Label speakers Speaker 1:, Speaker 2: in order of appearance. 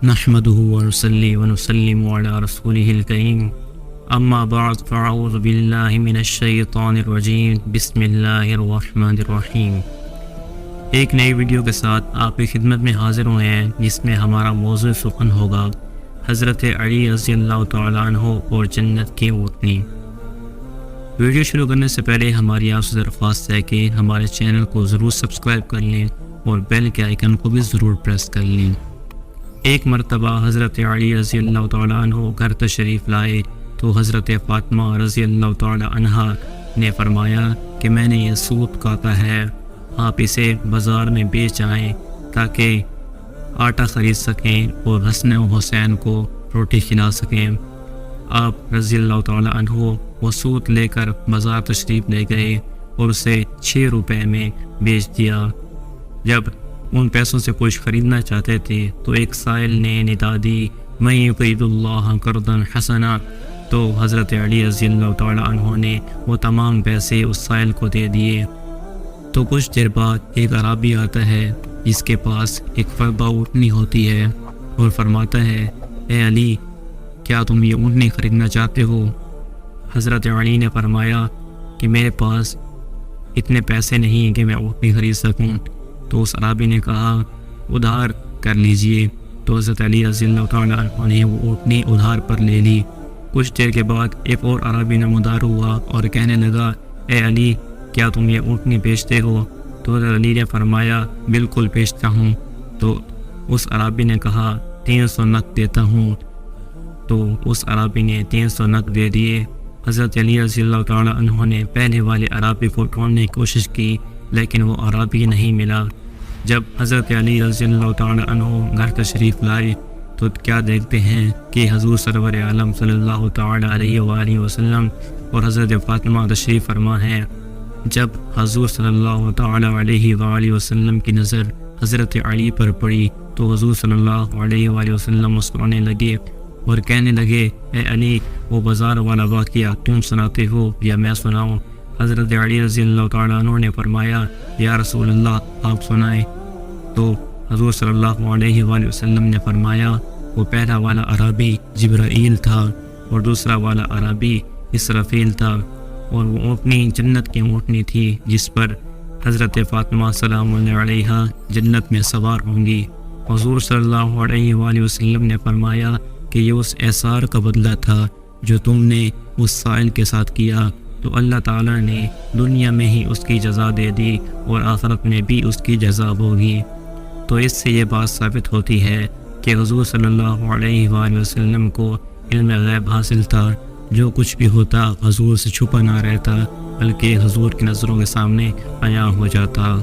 Speaker 1: نحمده ونصلي ونسلم على رسوله الكريم اما بعد فاعوذ باللہ من الشیطان الرجیم بسم اللہ الرحمن الرحیم۔ ایک نئی ویڈیو کے ساتھ آپ کی خدمت میں حاضر ہوئے ہیں، جس میں ہمارا موضوع سخن ہوگا حضرت علی رضی اللہ تعالیٰ عنہ اور جنت کی اونٹنی۔ ویڈیو شروع کرنے سے پہلے ہماری آپ سے درخواست ہے کہ ہمارے چینل کو ضرور سبسکرائب کر لیں اور بیل کے آئیکن کو بھی ضرور پریس کر لیں۔ ایک مرتبہ حضرت علی رضی اللہ تعالیٰ عنہ گھر تشریف لائے تو حضرت فاطمہ رضی اللہ تعالیٰ عنہا نے فرمایا کہ میں نے یہ سوت کاتا ہے، آپ اسے بازار میں بیچ آئیں تاکہ آٹا خرید سکیں اور حسن و حسین کو روٹی کھلا سکیں۔ آپ رضی اللہ تعالیٰ عنہ وہ سوت لے کر بازار تشریف لے گئے اور اسے 6 روپے میں بیچ دیا۔ جب ان پیسوں سے کچھ خریدنا چاہتے تھے تو ایک سائل نے ندا دی من یقرض اللہ قرضا حسنا، تو حضرت علی رضی اللہ تعالیٰ عنہ نے وہ تمام پیسے اس سائل کو دے دیے۔ تو کچھ دیر بعد ایک عرابی آتا ہے جس کے پاس ایک فردہ اونٹنی ہوتی ہے اور فرماتا ہے اے علی، کیا تم یہ اونٹنی خریدنا چاہتے ہو؟ حضرت علی نے فرمایا کہ میرے پاس اتنے پیسے نہیں کہ میں اونٹنی خرید سکوں۔ تو اس عرابی نے کہا ادھار کر لیجئے۔ تو حضرت علی رضی اللہ تعالیٰ عنہ نے وہ اونٹنی ادھار پر لے لی۔ کچھ دیر کے بعد ایک اور عرابی نمودار ہوا اور کہنے لگا اے علی، کیا تم یہ اونٹنی بیچتے ہو؟ تو حضرت علی نے فرمایا بالکل بیچتا ہوں۔ تو اس عرابی نے کہا 300 نق دیتا ہوں۔ تو اس عرابی نے 300 نق دے دیے۔ حضرت علی رضی اللہ تعالیٰ عنہ نے پہلے والے عرابی کو ڈھونڈنے کی کوشش کی لیکن وہ عرابی نہیں ملا۔ جب حضرت علی رضی اللہ تعالیٰ عنہ گھر تشریف لائے تو کیا دیکھتے ہیں کہ حضور سرور عالم صلی اللہ تعالیٰ علیہ وآلہ وسلم اور حضرت فاطمہ تشریف فرما ہیں۔ جب حضور صلی اللہ تعالیٰ علیہ وآلہ وسلم کی نظر حضرت علی پر پڑی تو حضور صلی اللہ علیہ وآلہ وسلم مسکرانے لگے اور کہنے لگے اے علی، وہ بازار والا واقعہ تم سناتے ہو یا میں سناؤں؟ حضرت علی رضی اللہ تعالیٰ عنہ نے فرمایا یا رسول اللہ، آپ سنائیں۔ تو حضور صلی اللہ علیہ وآلہ وسلم نے فرمایا وہ پہلا والا عربی جبرائیل تھا اور دوسرا والا عربی اسرافیل تھا، اور وہ اونٹنی جنت کی اونٹنی تھی جس پر حضرت فاطمہ سلام اللہ علیہا جنت میں سوار ہوں گی۔ حضور صلی اللہ علیہ وآلہ وسلم نے فرمایا کہ یہ اس احسار کا بدلہ تھا جو تم نے اس سائل کے ساتھ کیا، تو اللہ تعالیٰ نے دنیا میں ہی اس کی جزا دے دی اور آخرت میں بھی اس کی جزا ہوگی۔ تو اس سے یہ بات ثابت ہوتی ہے کہ حضور صلی اللہ علیہ وآلہ وسلم کو علم غیب حاصل تھا، جو کچھ بھی ہوتا حضور سے چھپا نہ رہتا بلکہ حضور کی نظروں کے سامنے عیاں ہو جاتا۔